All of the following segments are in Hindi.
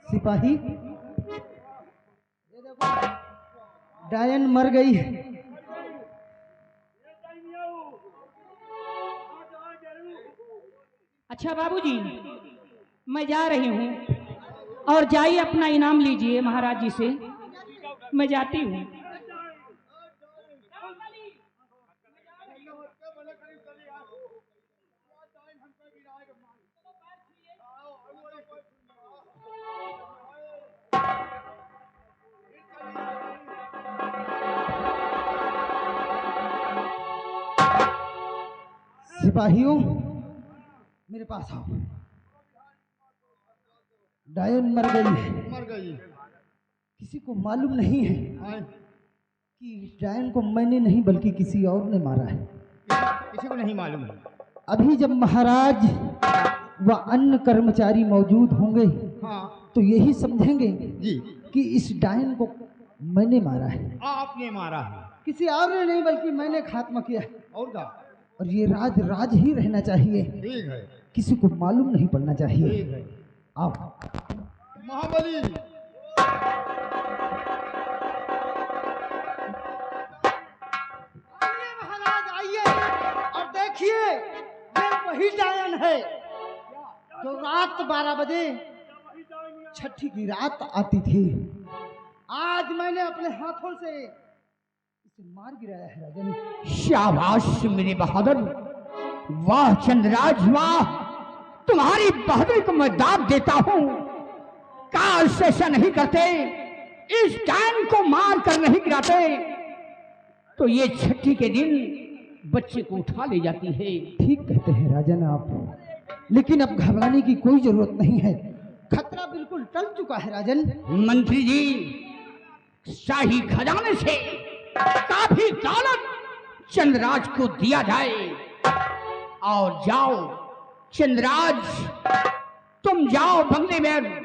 सिपाही, ये देखो डायन मर गई। अच्छा बाबूजी, मैं जा रही हूँ और जाइए अपना इनाम लीजिए महाराज जी से। मैं जाती हूँ। सिपाहियों, मेरे पास आओ। डायन मर गई। किसी को मालूम नहीं है कि डायन को मैंने नहीं बल्कि किसी और ने मारा है। किसी को नहीं मालूम है। अभी जब महाराज व अन्य कर्मचारी मौजूद होंगे तो यही समझेंगे जी कि इस डायन को मैंने मारा है। आपने मारा है? किसी और ने नहीं बल्कि मैंने खात्मा किया है। और क्या? और ये राज राज ही रहना चाहिए। ठीक है। किसी को मालूम नहीं पड़ना चाहिए। ठीक है। आप महाबली, महाराज आइए और देखिए, ये वही डायन है जो रात 12 बजे छठी की रात आती थी। आज मैंने अपने हाथों से इसे मार गिराया है राजन। शाबाश मेरे बहादुर, वाह चंद्रराज वाह, तुम्हारी बहादुरी को मैं दाद देता हूँ। काल से ऐसा नहीं करते, इस डायन को मार कर नहीं गिराते तो ये छठी के दिन बच्चे को उठा ले जाती है। ठीक कहते हैं राजन आप, लेकिन अब घबराने की कोई जरूरत नहीं है। खतरा बिल्कुल टल चुका है राजन। मंत्री जी, शाही खजाने से काफी दौलत चंद्रराज को दिया जाए। और जाओ चंद्रराज, तुम जाओ बंगले में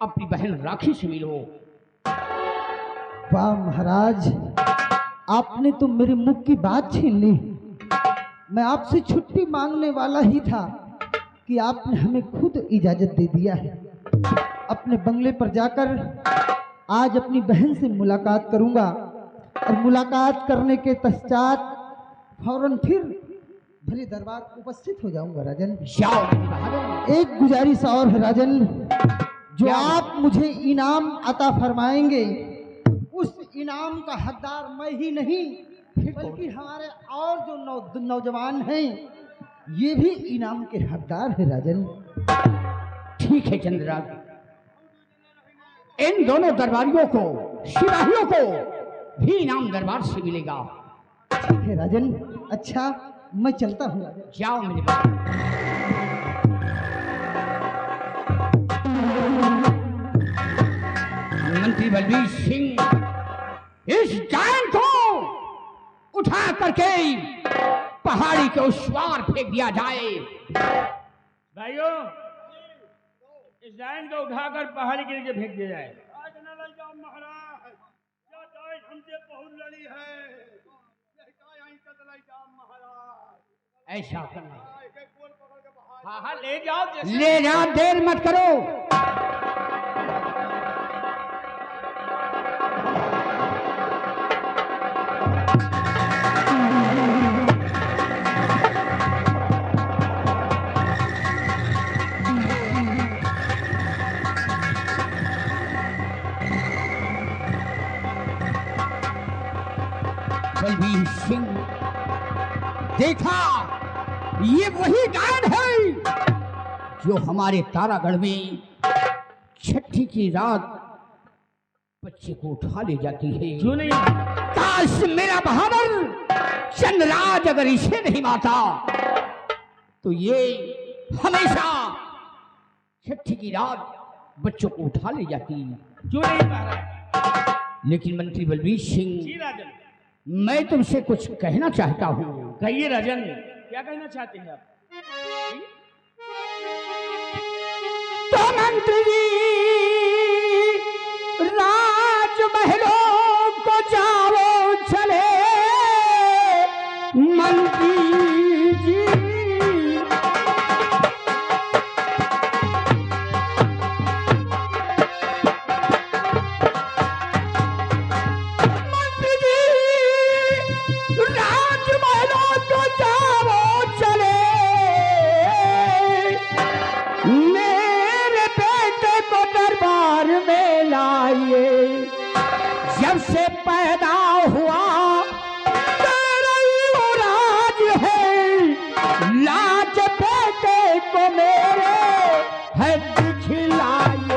अपनी बहन राखी से मिलो। वाह महाराज, आपने तो मेरे मुख की बात छीन ली। मैं आपसे छुट्टी मांगने वाला ही था कि आपने हमें खुद इजाजत दे दिया है। अपने बंगले पर जाकर आज अपनी बहन से मुलाकात करूंगा और मुलाकात करने के पश्चात फौरन फिर भले दरबार उपस्थित हो जाऊंगा राजन। जाओ। एक गुजारिश और है राजन, जो आप मुझे इनाम अता फरमाएंगे उस इनाम का हकदार मैं ही नहीं बल्कि हमारे और जो नौजवान हैं ये भी इनाम के हकदार है राजन। ठीक है चंद्रराज, इन दोनों दरबारियों को, सिपाहियों को भी इनाम दरबार से मिलेगा। ठीक है राजन, अच्छा मैं चलता हूँ राजन। जाओ मेरे पास। मंत्री बलबीर सिंह, इस डायन को उठा करके पहाड़ी के उस पार फेंक दिया जाए। भाइयों, इस डायन को उठाकर पहाड़ी के नीचे फेंक दिया जाए। महाराज, यह डायन हमसे बहुत लड़ी है। ऐसा करना। हाँ हाँ, ले जाओ। ले जाओ, देर मत करो। बलबीर सिंह, देखा, ये वही डायन है जो हमारे तारागढ़ में छठी की रात बच्चे को उठा ले जाती है। क्यों नहीं? काश मेरा बहादुर चंद्रराज अगर इसे नहीं मारता तो ये हमेशा छठी की रात बच्चों को उठा ले जाती। क्यों नहीं महाराज? लेकिन मंत्री बलबीर सिंह, जी राजन। मैं तुमसे कुछ कहना चाहता हूँ। कहिए राजन, क्या कहना चाहते हैं आप? तो मंत्री जी, राजमहलों को जाओ चले मंत्री जी। पैदा हुआ तेरा युवराज है, लाज बेटे को मेरे है दिखलाए।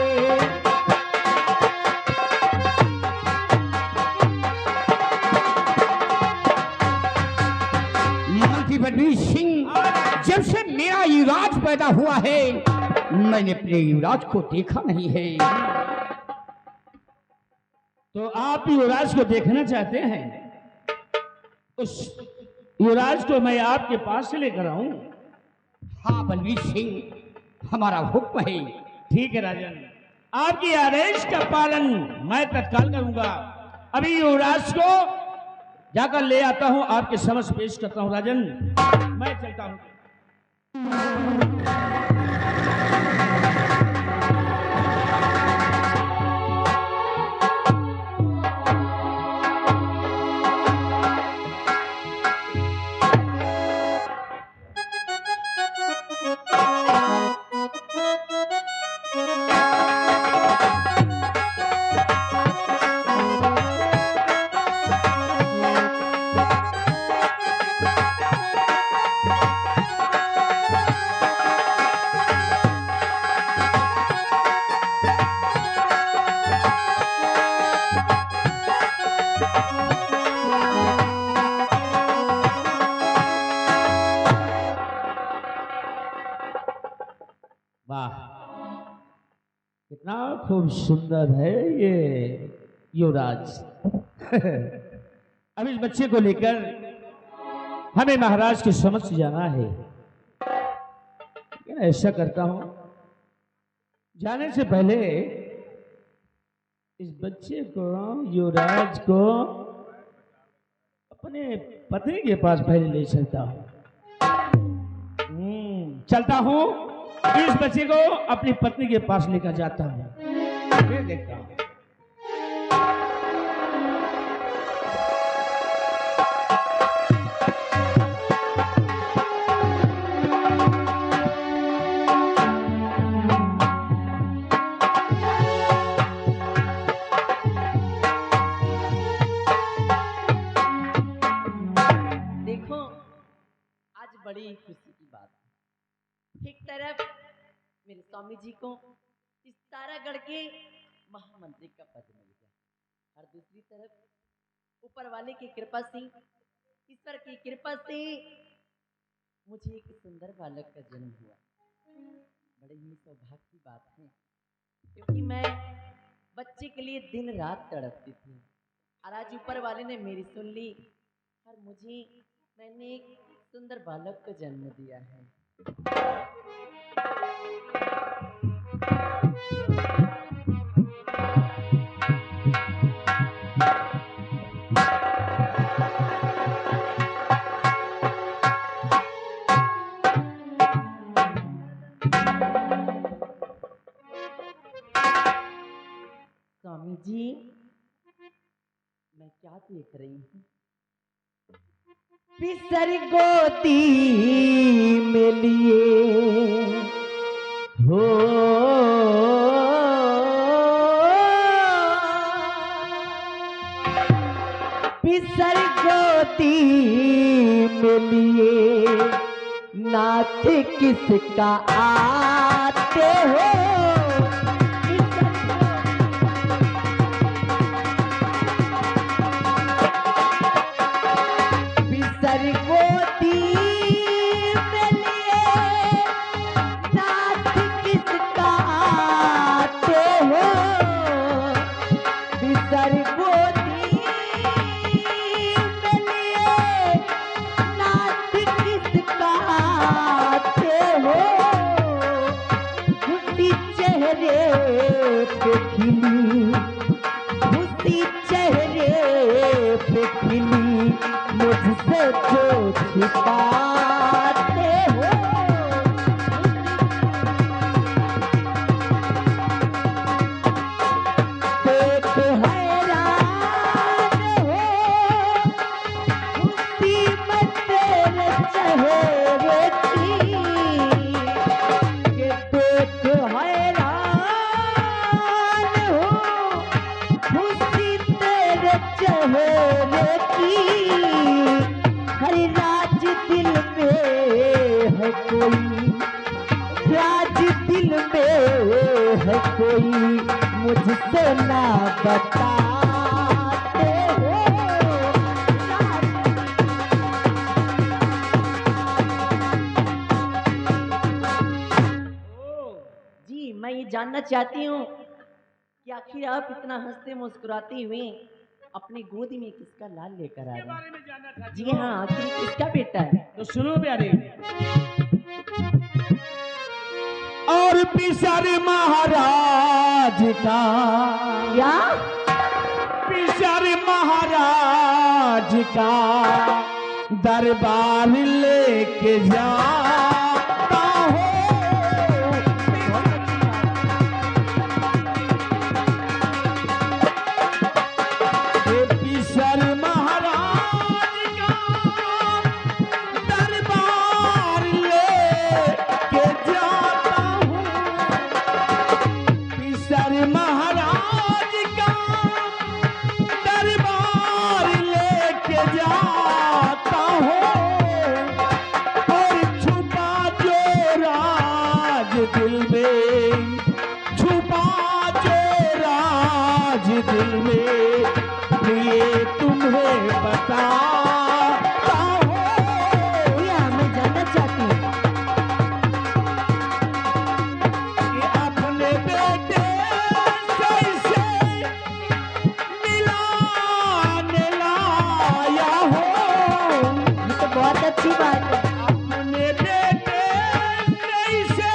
मंत्री बलबीर सिंह, जब से मेरा युवराज पैदा हुआ है मैंने अपने युवराज को देखा नहीं है। तो आप युवराज को देखना चाहते हैं? उस युवराज को मैं आपके पास से लेकर आऊं? हाँ बलबीर सिंह, हमारा हुक्म है। ठीक है राजन, आपकी आदेश का पालन मैं तत्काल करूंगा। अभी युवराज को जाकर ले आता हूं, आपके समक्ष पेश करता हूं। राजन, मैं चलता हूं। वाह, कितना खूब सुंदर है ये युवराज। अब इस बच्चे को लेकर हमें महाराज के समक्ष जाना है। लेकिन ऐसा करता हूं, जाने से पहले इस बच्चे को, युवराज को अपने पत्नी के पास पहले ले चलता हूं। चलता हूं, इस बच्चे को अपनी पत्नी के पास लेकर जाता हूं, फिर देखता हूं। देखो, आज बड़ी खुशी की बात है। एक तरफ मेरे स्वामी जी को इस तारागढ़ के महामंत्री का पद मिल गया, और दूसरी तरफ ऊपर वाले की कृपा से, ईश्वर की कृपा से मुझे एक सुंदर बालक का जन्म हुआ। बड़े ही सौभाग्य की बात है, क्योंकि मैं बच्चे के लिए दिन रात तड़पती थी, और आज ऊपर वाले ने मेरी सुन ली और मैंने एक सुंदर बालक को जन्म दिया है। स्वामी जी, मैं क्या देख रही हूँ? पिसर गोदी में लिए हो, पिसर गोदी में लिए नाथ किसका आते हो? उसी चेहरे पे खिली मुझसे जो छिपाते हो। देख हैरान हो उसी में तेरे चेहरे की, के देख हैरान हो राज दिल में है कोई मुझसे ना बताते हो। जी मैं ये जानना चाहती हूँ कि आखिर आप इतना हंसते मुस्कुराते हुए अपनी गोद में किसका लाल लेकर आ रहे बारे हैं? में जानना चाहती जी हो? हाँ, आखिर किसका बेटा है? तो सुनो प्यारे। और पिसर महाराज का, क्या? पिसर महाराज का दरबार लेके जाता हो। पिसर महाराज का दरबार लेके जाता हूँ। पिसर महाराज का दरबार लेके जाता हूँ। और छुपा जो राज दिल में, छुपा जो राज दिल में, ये तुम्हें बताता हूँ। भैया मैं जानना चाहती हूँ कि अपने बेटे से मिलाने लाया हो। ये तो बहुत अच्छी बात है। अपने बेटे से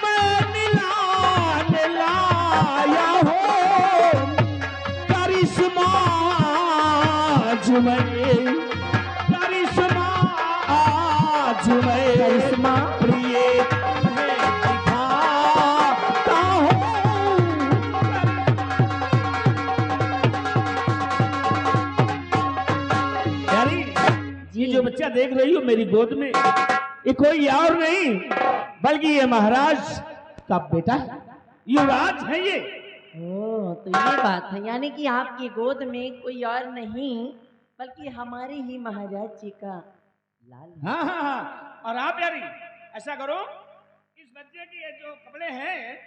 मैं मिलाने लाया हो। करिश्मा आज मैं, करिश्मा आज मैं, करिश्मा? प्रिय तुम्हें दिखाता हूँ। यारी, ये जो बच्चा देख रही हो मेरी गोद में, ये कोई और नहीं बल्कि ये महाराज का बेटा है, युवराज है ये। ओ तो ये बात है, यानी कि आपकी गोद में कोई और नहीं बल्कि हमारे ही महाराज जी का लाल है। हाँ हाँ हाँ। और आप यारी ऐसा करो, इस बच्चे के ये जो कपड़े हैं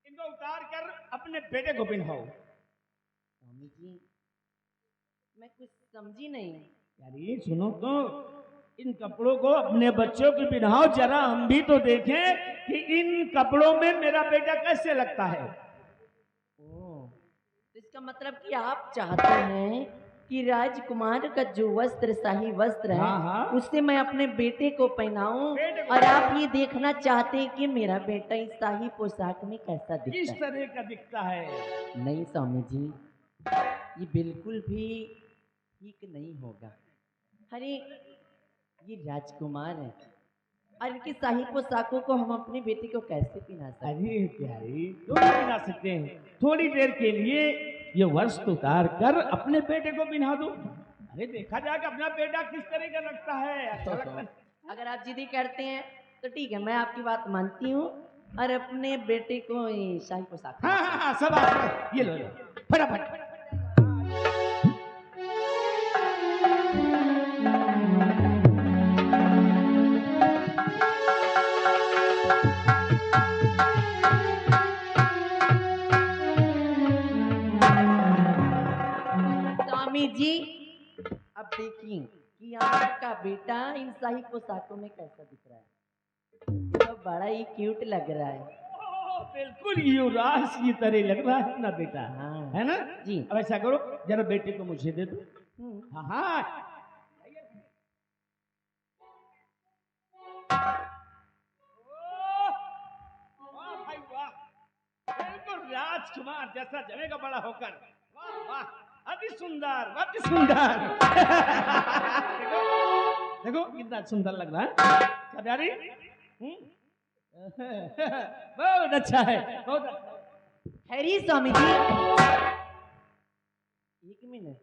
इनको उतार कर अपने बेटे को पहनाओ। स्वामी जी मैं कुछ समझी नहीं। यारी सुनो तो, इन कपड़ों को अपने बच्चों को पहनाओ, जरा हम भी तो देखें कि इन कपड़ों में मेरा बेटा कैसे लगता है। तो इसका मतलब कि आप चाहते हैं कि राजकुमार का जो वस्त्र, शाही वस्त्र है, हाँ, हाँ। उससे मैं अपने बेटे को पहनाऊं, और आप ये देखना चाहते हैं कि मेरा बेटा इस शाही पोशाक में कैसा किस दिखता है। तरह का दिखता है। नहीं स्वामी जी, ये बिल्कुल भी ठीक नहीं होगा। अरे ये राजकुमार है और इनकी शाही पोशाकों को हम अपने बेटे को कैसे पहना सकते हैं? अरे प्यारी, क्यों नहीं पहना सकते हैं? थोड़ी देर के लिए ये वस्त्र उतार कर अपने बेटे को पहना दो। अरे देखा जाए कि अपना बेटा किस तरह का लगता है, अच्छा लगता है। अगर आप जिद्दी करते हैं तो ठीक है, मैं आपकी बात मानती हूँ और अपने बेटे को ये शाही पोशाक हाँ हाँ हाँ, सब आप ये लो लो फटाफट। स्वामी जी अब देखिए कि आपका बेटा इन शाही पोशाकों में कैसा दिख रहा है। तो बड़ा ही क्यूट लग रहा है। बिल्कुल युवराज की तरह लग रहा है ना बेटा, हाँ। है ना जी। अब ऐसा करो, जरा बेटे को मुझे दे दो। हाँ हाँ। वाह भाई वाह, बिल्कुल राजकुमार जैसा जमेगा बड़ा होकर। वाह वाह, अति सुंदर, अति सुंदर। देखो देखो कितना सुंदर लग रहा है। क्या प्यारी? बहुत अच्छा है, बहुत अच्छा। खैरी स्वामी जी, एक मिनट,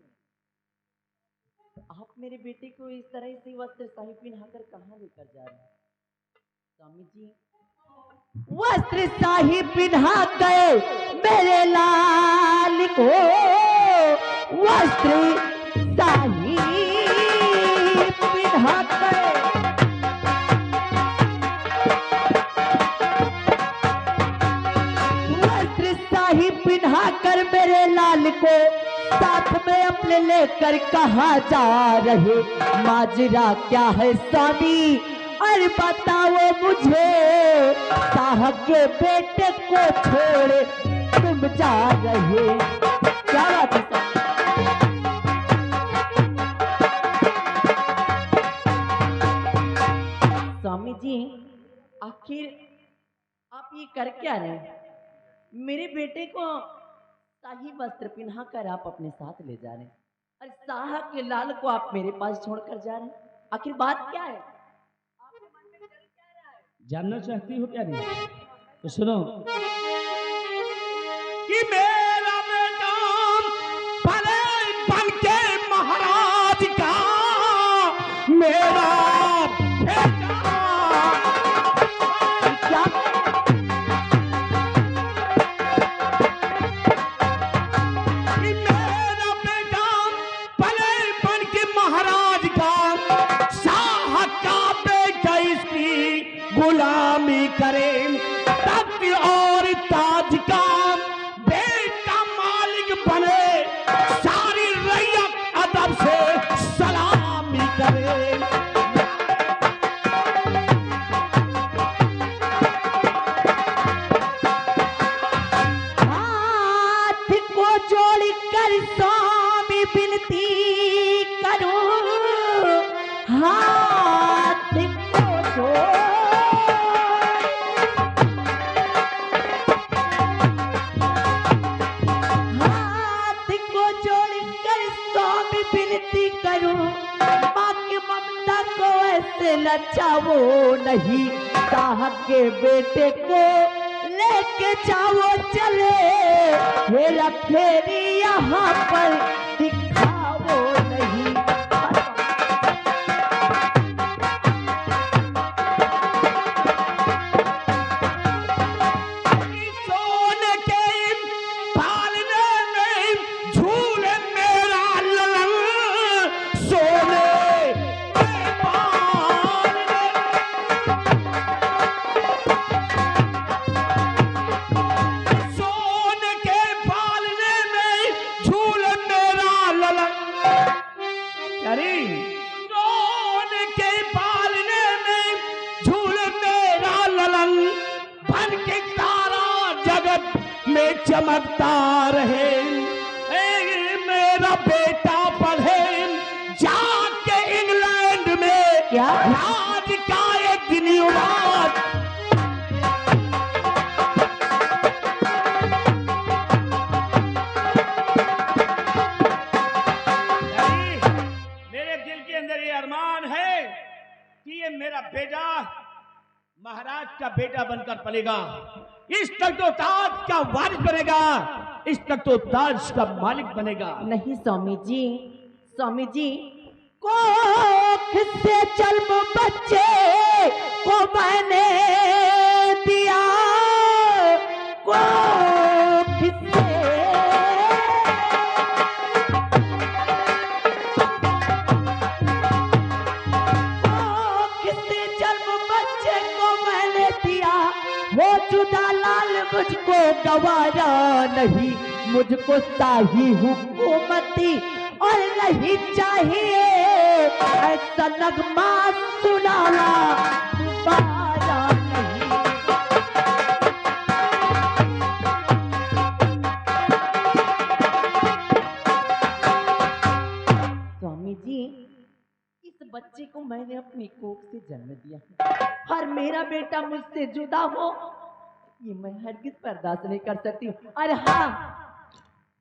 आप मेरे बेटे को इस तरह से वस्त्र शाही पहनाकर कहाँ लेकर जा रहे हैं? स्वामी जी, वस्त्र शाही पहना गए मेरे लाल को, वस्त्र शाही पहना गए को साथ में अपने लेकर कहाँ जा रहे, माजरा क्या है स्वामी अरे बताओ मुझे, साहब के बेटे को छोड़े तुम जा रहे, क्या बात है स्वामी जी? आखिर आप ये कर क्या रहे हैं? मेरे बेटे को शाही वस्त्र पहना कर आप अपने साथ ले जा रहे हैं और शाह के लाल को आप मेरे पास छोड़कर जा रहे हैं, आखिर बात क्या है? आपके मन में चल क्या रहा है? जानना चाहती हो क्या नहीं? तो सुनो कि मेरा बेटा भले बन के महाराज का, मेरा बेटा क्या कि मेरा बेटा भले बन के महाराज का, शाह का बेटा इसकी गुलामी करे, तख्त और ताज का बेटा मालिक बने, सारी रैयत अदब से सलामी करे। हाथ को जोड़ कर स्वामी विनती करूं, हाथ को जोड़ हाथ को जोड़ कर स्वामी विनती करूं, माँ की ममता को ऐसे लचाओ नहीं, साहब के बेटे को लेके जाओ चले, हेरा फेरी यहाँ पर दिखाओ नहीं। सोने के पालने में झूले मेरा ललन, सोने के पालने सोने के पालने में झूले मेरा ललन, अरे सोने के पालने में झूले मेरा ललन, बन के तारा जगत में चमकता रहे, मेरा बेटा पढ़े जाके इंग्लैंड में क्या? राज का एक दिन युवाद, मेरे दिल के अंदर ये अरमान है कि ये मेरा बेटा महाराज का बेटा बनकर पलेगा, इस तख्तो ताज का वारिस बनेगा, इस तख्तो ताज का मालिक बनेगा। नहीं स्वामी जी कोख से जन्म बच्चे को मैंने दिया, कोख से किसी जन्म बच्चे को मैंने दिया, वो जुदा लाल मुझको गवारा नहीं, मुझको शाही हुकूमती और नहीं चाहिए ऐसा नगमा सुनाना दोबारा नहीं। स्वामी जी इस बच्चे को मैंने अपनी कोख से जन्म दिया और मेरा बेटा मुझसे जुदा हो ये मैं हरगिज बर्दाश्त नहीं कर सकती हूँ। अरे हाँ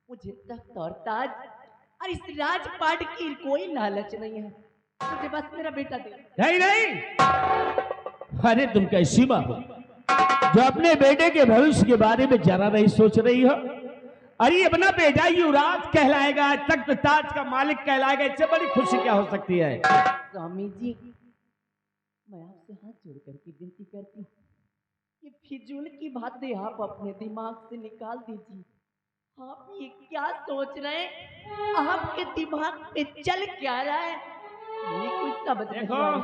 मुझे तख्त और ताज और इस राजपाट की कोई लालच नहीं है, मुझे बस मेरा बेटा दे। नहीं नहीं, अरे तुम कैसी माँ हो जो अपने बेटे के भविष्य के बारे में जरा नहीं सोच रही हो? अरे अपना बेटा युवराज कहलाएगा, तख्त ताज का मालिक कहलाएगा, इससे बड़ी खुशी क्या हो सकती है? स्वामी जी मैं आपसे हाथ जोड़ करके विनती करती हूँ कि फिजूल की बातें आप अपने दिमाग से निकाल दीजिए। आप ये क्या सोच रहे हैं? आपके दिमाग में चल क्या रहा है? ये कुछ समझ नहीं देखो। आ रहा।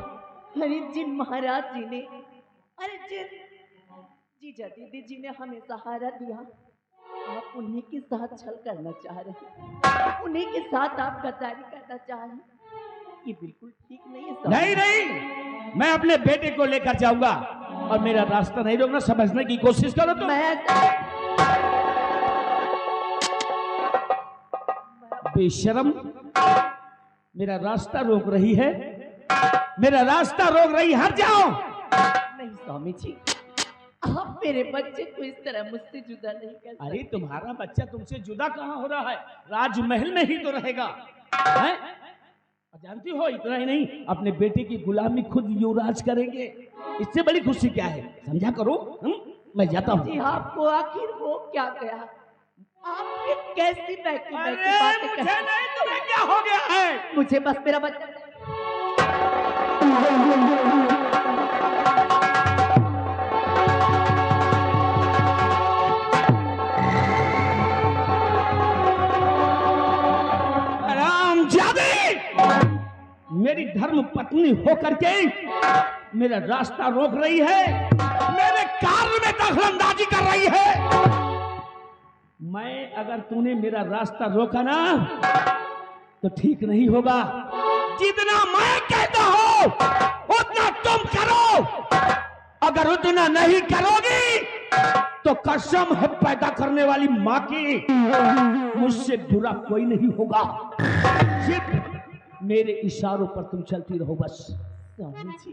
अरे जिन महाराज जी ने, अरे जिन जीजा दीदी जी ने हमें सहारा दिया, आप उन्हीं के साथ छल करना चाह रहे हैं, उन्हीं के साथ आप गद्दारी करना चाह रहे हैं। ये बिल्कुल ठीक नहीं है स्वामी। नहीं नहीं, मैं अपने बेटे को लेकर जाऊंगा और मेरा रास्ता नहीं रोकना। समझने की कोशिश करो तो बेशरम, मेरा रास्ता रोक रही है, मेरा रास्ता रोक रही, हट जाओ। नहीं स्वामी जी, आप मेरे बच्चे को इस तरह मुझसे जुदा नहीं कर सकते। अरे तुम्हारा बच्चा तुमसे जुदा कहाँ हो रहा है, राजमहल में ही तो रहेगा, हैं? जानती हो, इतना ही नहीं, अपने बेटे की गुलामी खुद युवराज करेंगे। इससे बड़ी खुशी क्या है, समझा करो। मैं जाता हूँ। जी आपको आखिर हो क्या गया? आपने कैसी बैठी अरे बातें मुझे कर, नहीं, तुम्हें क्या हो गया है? मुझे बस मेरा बच्चा मेरी धर्म पत्नी होकर के मेरा रास्ता रोक रही है, मेरे कार्य में दखलंदाजी कर रही है। मैं अगर तूने मेरा रास्ता रोका ना तो ठीक नहीं होगा। जितना मैं कहता हूं उतना तुम करो, अगर उतना नहीं करोगी तो कसम है पैदा करने वाली मां की, मुझसे बुरा कोई नहीं होगा। सिर्फ मेरे इशारों पर तुम चलती रहो बस। स्वामी जी,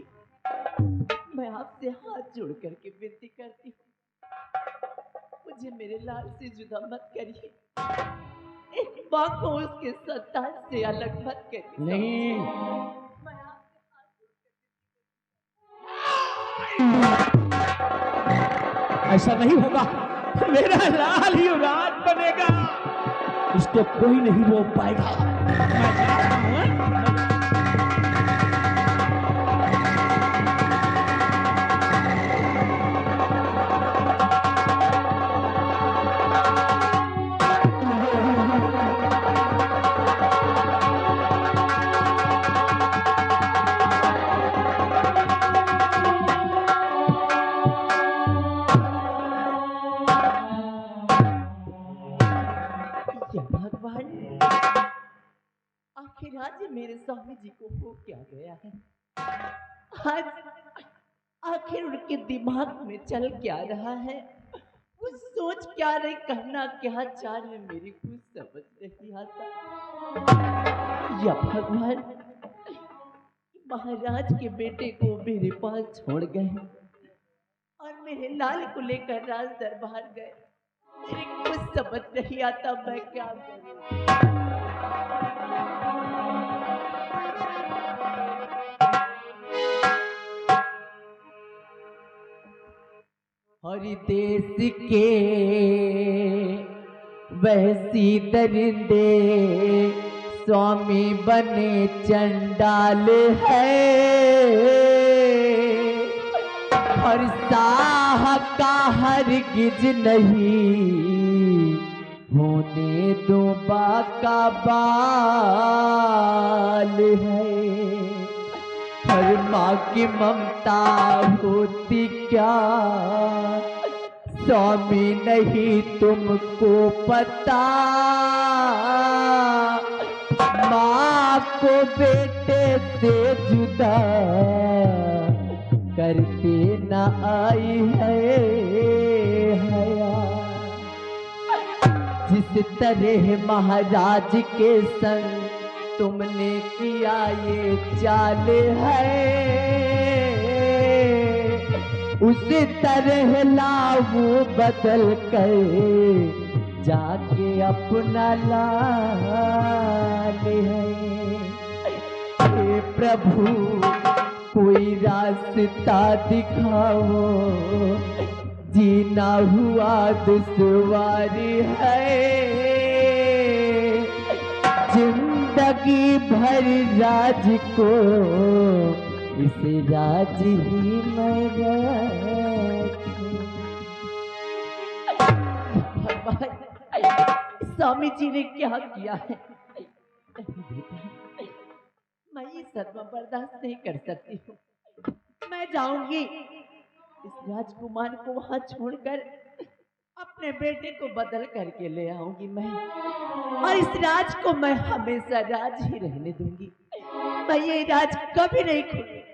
मैं आपसे हाथ जोड़ करके विनती करती हूँ, मुझे मेरे लाल से जुदा मत करिए, एक माँ को उसके संतान से अलग मत करिए। नहीं, मैं आपसे हाथ जोड़ ऐसा नहीं होगा, मेरा लाल ही राज बनेगा, इसको कोई नहीं रोक पाएगा। मैं जा रहा हूं। आखिर आज मेरे स्वामी जी को हो क्या गया है? आज आखिर उनके दिमाग में चल क्या रहा है? वो सोच क्या रहे, कहना क्या चाह रहे, मेरी कुछ समझ नहीं आता। या भगवान, महाराज के बेटे को मेरे पास छोड़ गए और मेरे लाल को लेकर राज दरबार गए। मेरी कुछ समझ नहीं आता, मैं क्या करूं? हरि देश के वैसी दरिंदे स्वामी बने चंडाल है, हर साह का हरगिज नहीं होने दो बाका बाल है। हर माँ की ममता होती क्या स्वामी नहीं तुमको पता, माँ को बेटे से जुदा करते न आई है हया। जिस तरह महाराज के संग तुमने किया ये चाल है, उस तरह लाऊ बदल कर जाके अपना लाल है। हे प्रभु कोई रास्ता दिखाओ, जीना हुआ दुश्वारी है, जिंदगी भर राज को इस राज ही में भगवान, स्वामी जी ने क्या किया है? मैं ये सदमा बर्दाश्त नहीं कर सकती हूँ। मैं जाऊंगी, इस राजकुमार को वहां छोड़कर अपने बेटे को बदल करके ले आऊंगी मैं, और इस राज को मैं हमेशा राज ही रहने दूंगी। मैं ये राज कभी नहीं खोलूंगी।